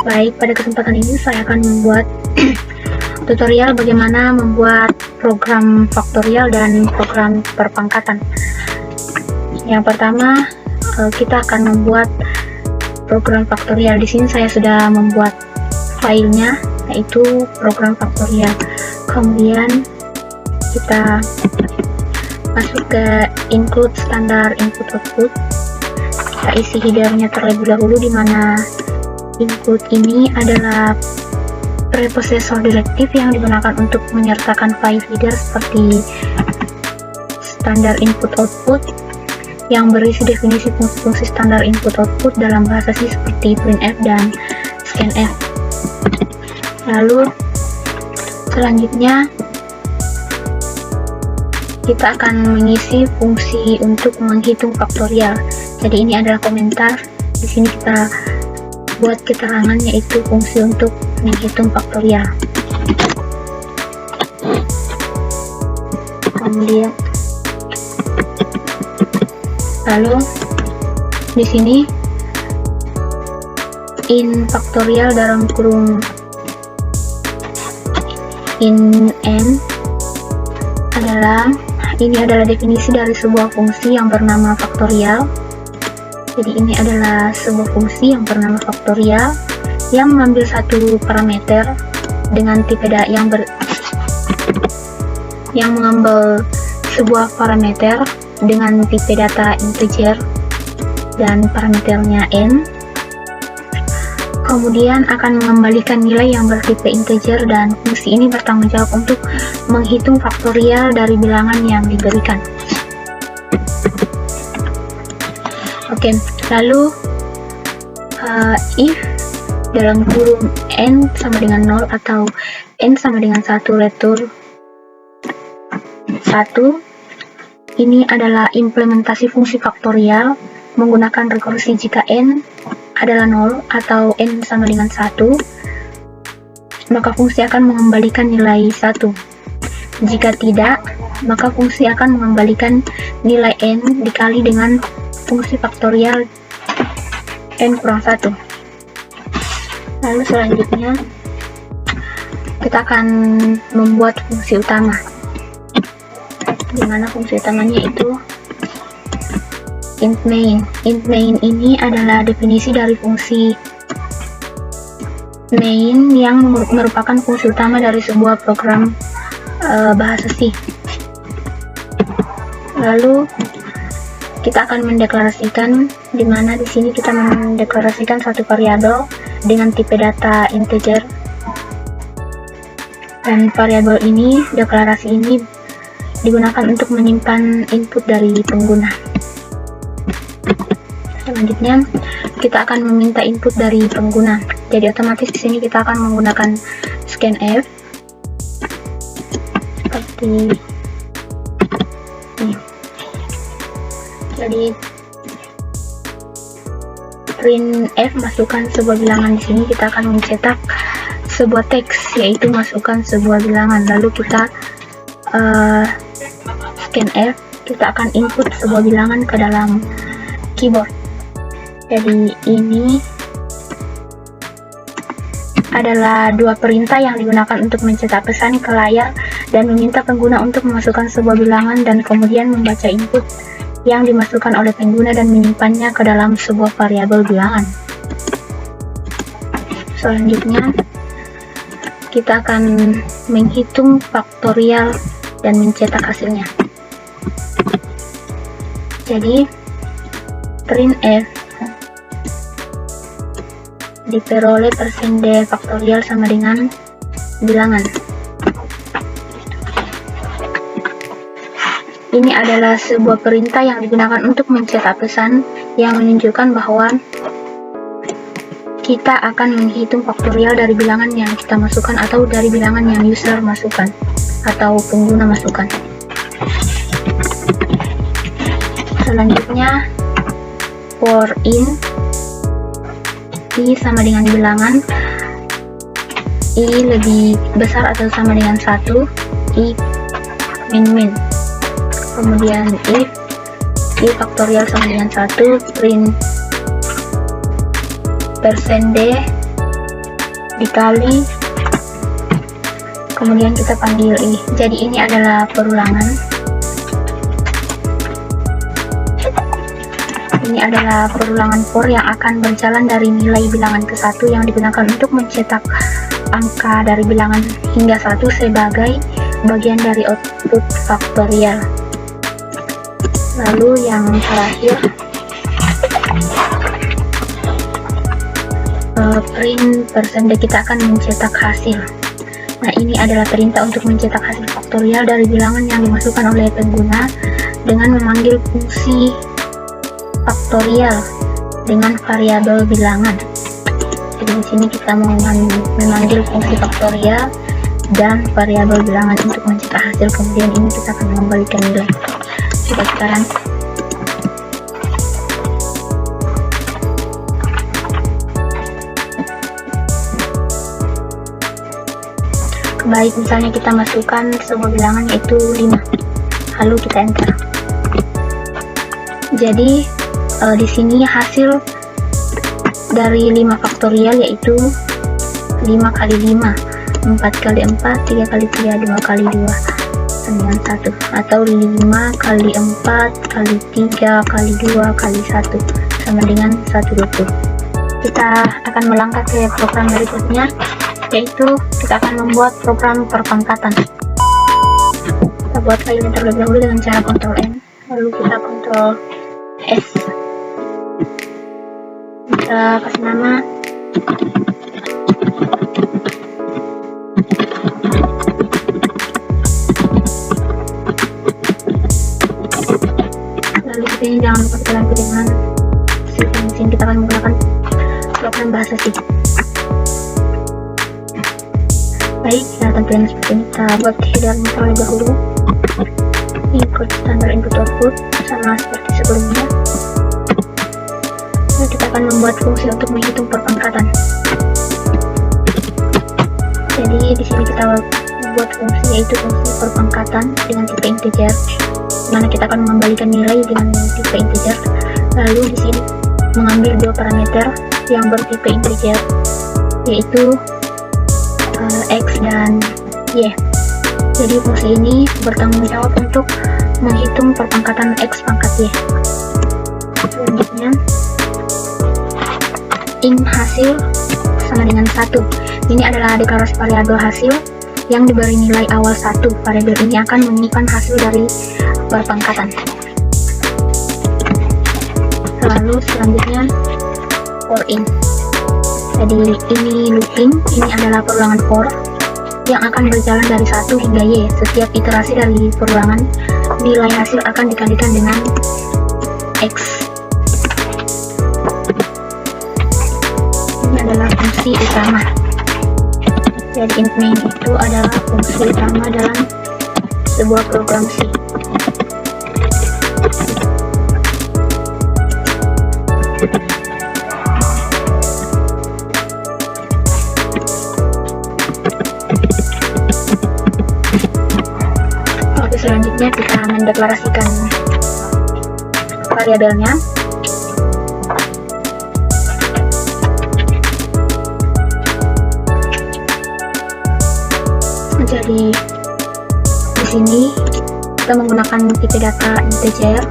Baik, pada kesempatan ini saya akan membuat tutorial bagaimana membuat program faktorial dan program perpangkatan. Yang pertama, kita akan membuat program faktorial. Di sini saya sudah membuat filenya, yaitu program faktorial. Kemudian kita masuk ke include standar input output. Kita isi headernya terlebih dahulu, di mana include ini adalah preprocessor direktif yang digunakan untuk menyertakan file header seperti standar input output yang berisi definisi fungsi-fungsi standar input output dalam bahasa C seperti printf dan scanf. Lalu selanjutnya kita akan mengisi fungsi untuk menghitung faktorial. Jadi ini adalah komentar. Di sini kita buat keterangan, yaitu fungsi untuk menghitung faktorial. Kemudian lalu di sini in faktorial dalam kurung in n adalah definisi dari sebuah fungsi yang bernama faktorial. Jadi ini adalah sebuah fungsi yang bernama faktorial yang mengambil satu parameter dengan tipe yang mengambil sebuah parameter dengan tipe data integer dan parameternya n, kemudian akan mengembalikan nilai yang bertipe integer, dan fungsi ini bertanggung jawab untuk menghitung faktorial dari bilangan yang diberikan. Oke, lalu if dalam kurung n sama dengan 0 atau n sama dengan 1 return 1, ini adalah implementasi fungsi faktorial menggunakan rekursi jika n adalah 0 atau n sama dengan 1, maka fungsi akan mengembalikan nilai 1. Jika tidak, maka fungsi akan mengembalikan nilai n dikali dengan fungsi faktorial n kurang 1. Lalu selanjutnya kita akan membuat fungsi utama, di mana fungsi utamanya itu int main. Int main ini adalah definisi dari fungsi main yang merupakan fungsi utama dari sebuah program bahasa C. Lalu kita akan mendeklarasikan, di mana di sini kita mendeklarasikan satu variabel dengan tipe data integer, dan variabel ini, deklarasi ini digunakan untuk menyimpan input dari pengguna. Selanjutnya kita akan meminta input dari pengguna. Jadi otomatis di sini kita akan menggunakan scanf seperti ini. Jadi printf masukkan sebuah bilangan. Di sini kita akan mencetak sebuah teks, yaitu masukkan sebuah bilangan. Lalu kita scanf, kita akan input sebuah bilangan ke dalam keyboard. Jadi ini adalah dua perintah yang digunakan untuk mencetak pesan ke layar dan meminta pengguna untuk memasukkan sebuah bilangan, dan kemudian membaca input yang dimasukkan oleh pengguna dan menyimpannya ke dalam sebuah variabel bilangan. Selanjutnya kita akan menghitung faktorial dan mencetak hasilnya. Jadi printf diperoleh %d faktorial sama dengan bilangan. Ini adalah sebuah perintah yang digunakan untuk mencetak pesan yang menunjukkan bahwa kita akan menghitung faktorial dari bilangan yang kita masukkan atau dari bilangan yang user masukkan atau pengguna masukkan. Selanjutnya for in i sama dengan bilangan, i lebih besar atau sama dengan 1, i min. Kemudian if i faktorial sama dengan 1, print %d dikali, kemudian kita panggil I. Jadi ini adalah perulangan. Ini adalah perulangan for yang akan berjalan dari nilai bilangan ke 1 yang digunakan untuk mencetak angka dari bilangan hingga 1 sebagai bagian dari output faktorial. Lalu yang terakhir, print %, kita akan mencetak hasil. Nah, ini adalah perintah untuk mencetak hasil faktorial dari bilangan yang dimasukkan oleh pengguna dengan memanggil fungsi faktorial dengan variabel bilangan. Jadi di sini kita memanggil fungsi faktorial dan variabel bilangan untuk mencetak hasil, kemudian ini kita akan mengembalikan nilai. Coba sekarang baik, misalnya kita masukkan sebuah bilangan yaitu 5, lalu kita enter. Jadi di sini hasil dari 5 faktorial yaitu 5 kali 5, 4 kali 4, 3 kali 3, 2 kali 2 dengan 1, atau 5 kali 4 kali 3 kali 2 kali 1 sama dengan 120. Kita akan melangkah ke program berikutnya, yaitu kita akan membuat program perpangkatan. Kita buat filenya terlebih dahulu dengan cara Ctrl N, lalu kita Ctrl S. Kita kasih nama lalu ini jangan lupa kita ganti dengan mesin. Kita akan menggunakan program bahasa C. Baik, nah tampilan seperti ini. Kita buat headernya terlebih dahulu. Ini kode standar input output sama seperti sebelumnya. Nah, kita akan membuat fungsi untuk menghitung perpangkatan. Jadi di sini kita membuat fungsi yaitu fungsi perpangkatan dengan tipe integer, mana kita akan mengembalikan nilai dengan tipe integer. Lalu di sini mengambil dua parameter yang bertipe integer yaitu X dan Y. Jadi fungsi ini bertanggung jawab untuk menghitung perpangkatan X pangkat Y. Selanjutnya int hasil sama dengan 1. Ini adalah deklarasi variabel hasil yang diberi nilai awal 1. Variabel ini akan menyimpan hasil dari perpangkatan. Lalu selanjutnya for in. Jadi ini looping, ini adalah perulangan for yang akan berjalan dari 1 hingga Y. Setiap iterasi dari perulangan, nilai hasil akan dikalikan dengan X. Ini adalah fungsi utama. Jadi int main itu adalah fungsi utama dalam sebuah program C. Selanjutnya kita mendeklarasikan variabelnya. Jadi di sini kita menggunakan tipe data integer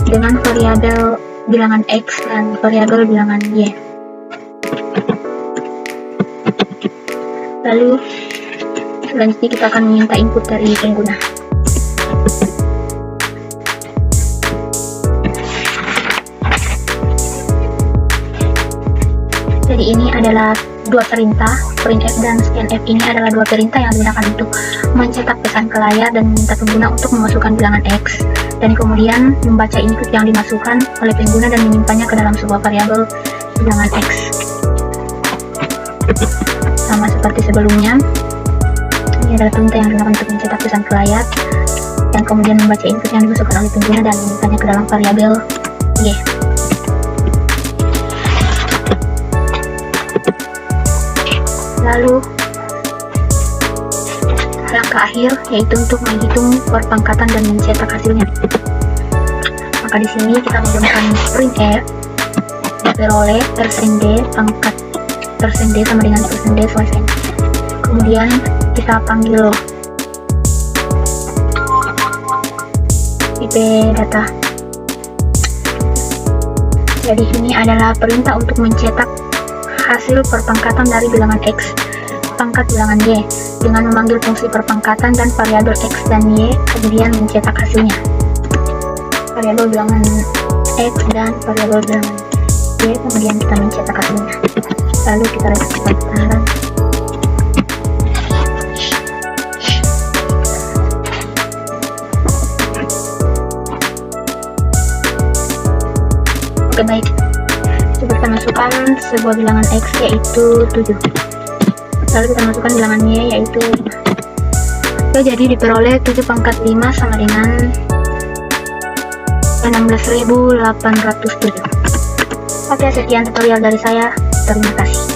dengan variabel bilangan X dan variabel bilangan Y. Lalu selanjutnya kita akan meminta input dari pengguna. Jadi ini adalah dua perintah, printf dan scanf. Ini adalah dua perintah yang digunakan untuk mencetak pesan ke layar dan meminta pengguna untuk memasukkan bilangan X, dan kemudian membaca input yang dimasukkan oleh pengguna dan menyimpannya ke dalam sebuah variabel bilangan X. Sama seperti sebelumnya, ini adalah perintah yang digunakan untuk mencetak pesan ke layar dan kemudian membaca input yang dimasukkan oleh pengguna dan menyimpannya ke dalam variabel Y. Lalu langkah akhir yaitu untuk menghitung perpangkatan dan mencetak hasilnya. Maka di sini kita menggunakan printf diperoleh %d pangkat %D sama dengan %D selesai. Kemudian kita panggil IP data. Jadi ini adalah perintah untuk mencetak hasil perpangkatan dari bilangan X pangkat bilangan Y dengan memanggil fungsi perpangkatan dan variabel X dan Y, kemudian mencetak hasilnya. Variabel bilangan X dan variabel bilangan Y, kemudian kita mencetak hasilnya. Lalu kita run. Oke, baik. Coba kita masukkan sebuah bilangan X yaitu 7. Lalu kita masukkan bilangan Y yaitu 5. Oke, jadi diperoleh 7 pangkat 5 sama dengan 16.807. Oke, sekian tutorial dari saya. Terima kasih.